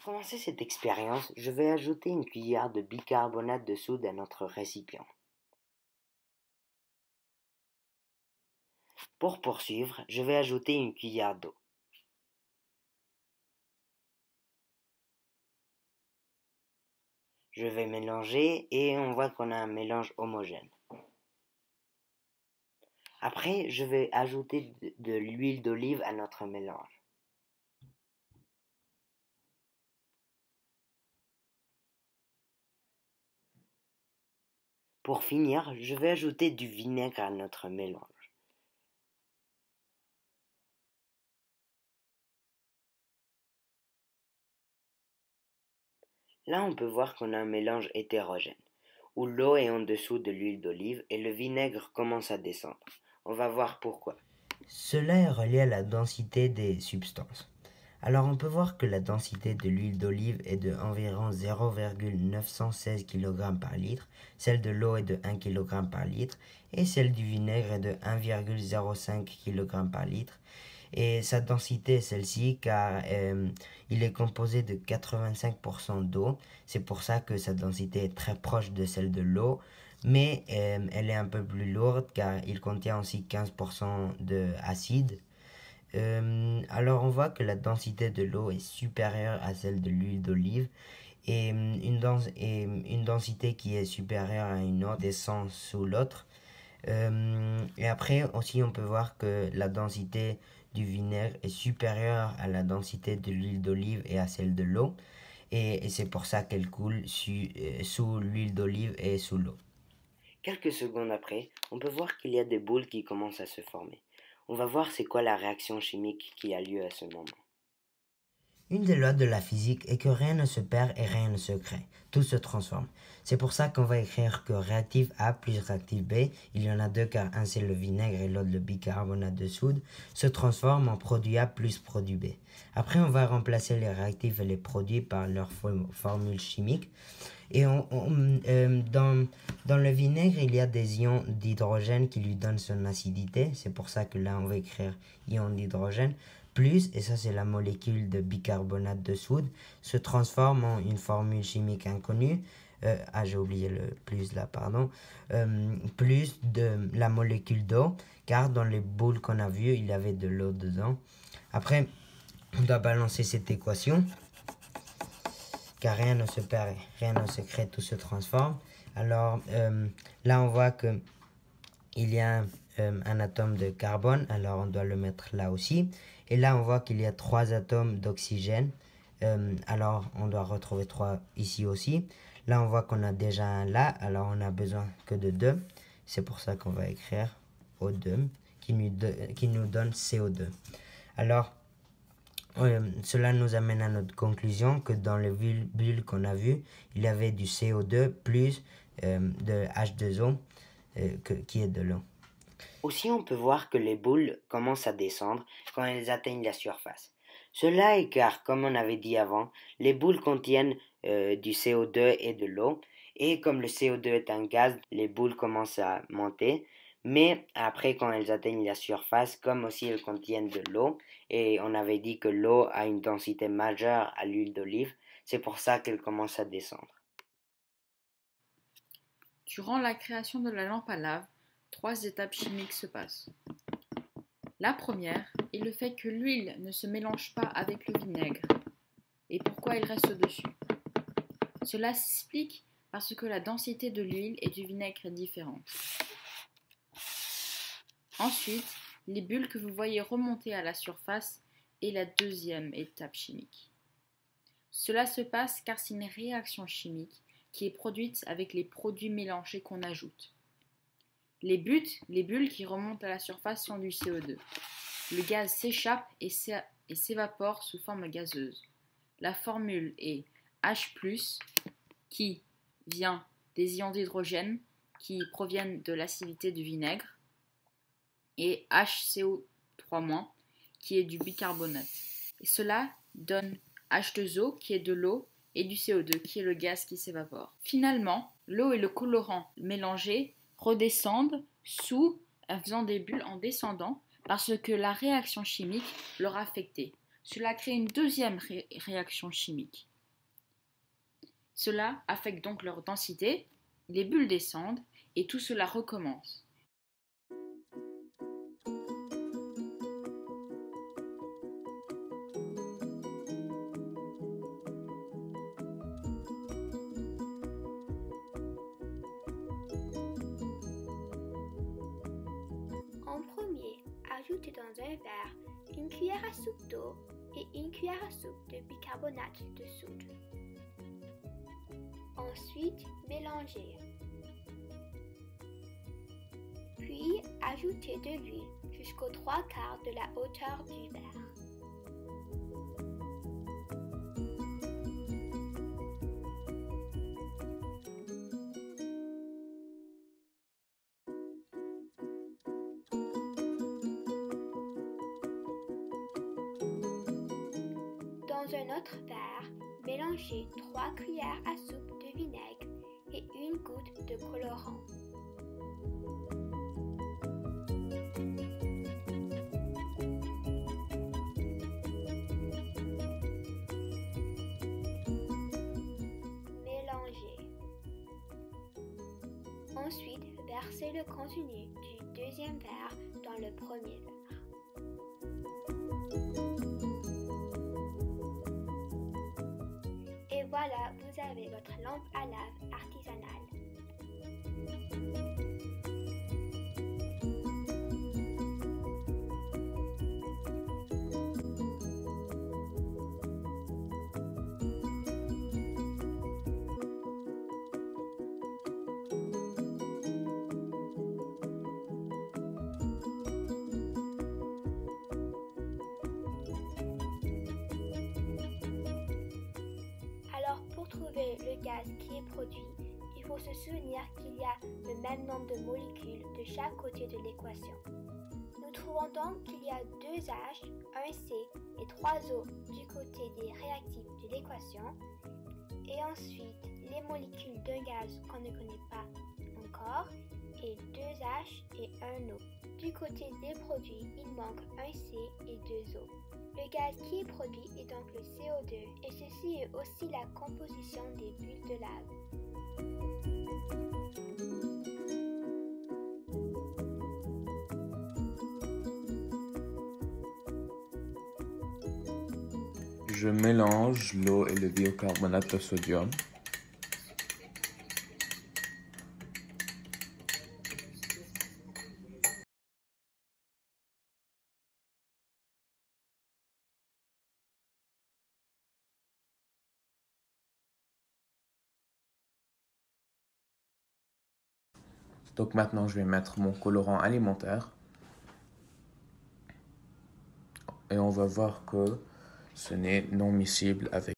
Pour commencer cette expérience, je vais ajouter une cuillère de bicarbonate de soude à notre récipient. Pour poursuivre, je vais ajouter une cuillère d'eau. Je vais mélanger et on voit qu'on a un mélange homogène. Après, je vais ajouter de l'huile d'olive à notre mélange. Pour finir, je vais ajouter du vinaigre à notre mélange. Là, on peut voir qu'on a un mélange hétérogène, où l'eau est en dessous de l'huile d'olive et le vinaigre commence à descendre. On va voir pourquoi. Cela est relié à la densité des substances. Alors on peut voir que la densité de l'huile d'olive est de environ 0,916 kg par litre, celle de l'eau est de 1 kg par litre et celle du vinaigre est de 1,05 kg par litre. Et sa densité est celle-ci car il est composé de 85% d'eau. C'est pour ça que sa densité est très proche de celle de l'eau. Mais elle est un peu plus lourde car il contient aussi 15% d'acide. Alors on voit que la densité de l'eau est supérieure à celle de l'huile d'olive et une densité qui est supérieure à une autre descend sous l'autre. Et après aussi on peut voir que la densité du vinaigre est supérieure à la densité de l'huile d'olive et à celle de l'eau. Et c'est pour ça qu'elle coule sous l'huile d'olive et sous l'eau. Quelques secondes après, on peut voir qu'il y a des boules qui commencent à se former. On va voir c'est quoi la réaction chimique qui a lieu à ce moment. Une des lois de la physique est que rien ne se perd et rien ne se crée. Tout se transforme. C'est pour ça qu'on va écrire que réactif A plus réactif B, il y en a deux car un c'est le vinaigre et l'autre le bicarbonate de soude, se transforme en produit A plus produit B. Après on va remplacer les réactifs et les produits par leur formule chimique. Et dans le vinaigre, il y a des ions d'hydrogène qui lui donnent son acidité. C'est pour ça que là, on va écrire ion d'hydrogène. Plus, et ça c'est la molécule de bicarbonate de soude, se transforme en une formule chimique inconnue. J'ai oublié le plus là, pardon. Plus de la molécule d'eau, car dans les boules qu'on a vues, il y avait de l'eau dedans. Après, on doit balancer cette équation. Car rien ne se perd, rien ne se crée, tout se transforme. Alors là, on voit que il y a un atome de carbone, alors on doit le mettre là aussi. Et là, on voit qu'il y a 3 atomes d'oxygène, alors on doit retrouver 3 ici aussi. Là, on voit qu'on a déjà un là, alors on a besoin que de 2. C'est pour ça qu'on va écrire O2 qui nous donne CO2. Alors, cela nous amène à notre conclusion que dans les bulles qu'on a vues, il y avait du CO2 plus de H2O qui est de l'eau. Aussi, on peut voir que les boules commencent à descendre quand elles atteignent la surface. Cela est car, comme on avait dit avant, les boules contiennent du CO2 et de l'eau, et comme le CO2 est un gaz, les boules commencent à monter. Mais après, quand elles atteignent la surface, comme aussi elles contiennent de l'eau, et on avait dit que l'eau a une densité majeure à l'huile d'olive, c'est pour ça qu'elle commence à descendre. Durant la création de la lampe à lave, 3 étapes chimiques se passent. La première est le fait que l'huile ne se mélange pas avec le vinaigre. Et pourquoi il reste dessus? Cela s'explique parce que la densité de l'huile et du vinaigre est différente. Ensuite, les bulles que vous voyez remonter à la surface est la deuxième étape chimique. Cela se passe car c'est une réaction chimique qui est produite avec les produits mélangés qu'on ajoute. Les bulles qui remontent à la surface sont du CO2. Le gaz s'échappe et s'évapore sous forme gazeuse. La formule est H+, qui vient des ions d'hydrogène qui proviennent de l'acidité du vinaigre, et HCO3-, qui est du bicarbonate. Et cela donne H2O, qui est de l'eau, et du CO2, qui est le gaz qui s'évapore. Finalement, l'eau et le colorant mélangés redescendent en faisant des bulles en descendant, parce que la réaction chimique leur a affecté. Cela crée une deuxième réaction chimique. Cela affecte donc leur densité, les bulles descendent et tout cela recommence. En premier, ajoutez dans un verre une cuillère à soupe d'eau et une cuillère à soupe de bicarbonate de soude. Ensuite, mélangez. Puis, ajoutez de l'huile jusqu'aux 3/4 de la hauteur du verre. Dans un autre verre, mélangez 3 cuillères à soupe de vinaigre et une goutte de colorant. Mélangez. Ensuite, versez le contenu du deuxième verre dans le premier verre. Et voilà, vous avez votre lampe à lave artisanale. Alors, pour trouver le gaz qui est produit, il faut se souvenir qu'il y a le même nombre de molécules de chaque côté de l'équation. Nous trouvons donc qu'il y a 2 H, 1 C et 3 O du côté des réactifs de l'équation, et ensuite les molécules d'un gaz qu'on ne connaît pas encore, et 2 H et 1 O. Du côté des produits, il manque 1 C et 2 O. Le gaz qui est produit est donc le CO2 et ceci est aussi la composition des bulles de lave. Je mélange l'eau et le bicarbonate de sodium. Donc maintenant, je vais mettre mon colorant alimentaire. Et on va voir que ce n'est non miscible avec